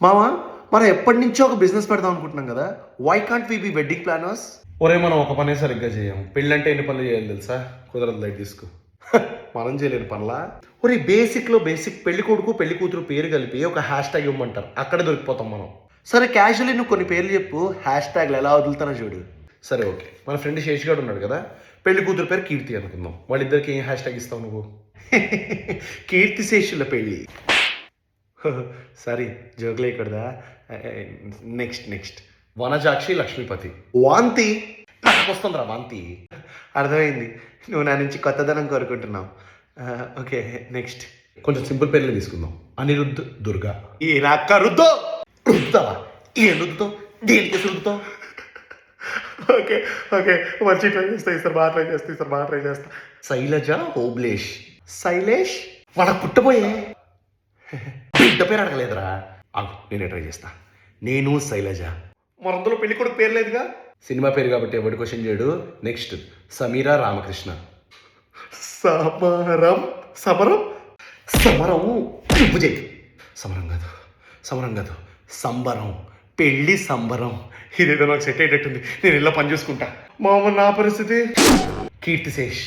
మామ, మనం ఎప్పటి నుంచో ఒక బిజినెస్ పెడదాం అనుకుంటున్నాం కదా, why can't we be wedding planners? ఒరే మనం ఒక పనే సరిగ్గా చేయం. పెళ్ళంటే ఎన్ని పనులు చేయాలి తెలుసా? కుదరదు, లైట్ తీసుకో. మనం చేయలేని పనులా? ఒరే బేసిక్లో బేసిక్, పెళ్లి కొడుకు పెళ్లి కూతురు పేరు కలిపి ఒక హ్యాష్ ట్యాగ్ ఇవ్వమంటారు, అక్కడ దొరికిపోతాం మనం. సరే క్యాజువల్లీ నువ్వు కొన్ని పేర్లు చెప్పు, హ్యాష్ ట్యాగ్లు ఎలా వదులుతానో చూడు. సరే ఓకే, మన ఫ్రెండ్ శేషిగాడు ఉన్నాడు కదా, పెళ్లి కూతురు పేరు కీర్తి అనుకుందాం. వాళ్ళిద్దరికి ఏం హ్యాష్ ట్యాగ్ ఇస్తావు నువ్వు? కీర్తిశేషుల పెళ్ళి. సారీ, జోకులే ఇక్కడదా. నెక్స్ట్ వనజాక్షి లక్ష్మీపతి. వాంతి. నాకు వస్తుందిరా వాంతి. అర్థమైంది, నువ్వు నా నుంచి కొత్తదనం కోరుకుంటున్నావు. Okay next. కొంచెం సింపుల్ పేర్లు తీసుకుందాం. అనిరుద్ధ్ దుర్గా. ఈ నక్క రుద్దో. రుద్దుతావా? ఏం రుద్దుతావు? దేనికి రుద్దుతావు? ఓకే ఓకే, మంచి ట్రై చేస్తా ఈసారి, బాగా ట్రై చేస్తా. శైలజ ఓబ్లేష్. శైలేష్ వాళ్ళ పుట్టబోయే బిడ్డ పేరు అడగలేదురా. ఆగు, నేనే ట్రై చేస్తా. నేను శైలజ. మరందులో పెళ్లి కొడుకు పేరు లేదుగా. సినిమా పేరు కాబట్టి ఎవరి క్వశ్చన్ చేయడు. నెక్స్ట్ సమీరా రామకృష్ణ. సమరం. సమరం సమరం నువ్వు చెయ్యి. సమరం కాదు, సంబరం. పెళ్ళి సంబరం. ఇదేదో నాకు సెట్ అయ్యేటట్టుంది, నేను ఇలా పని చూసుకుంటా. మామ నా పరిస్థితి. కీర్తిశేష్.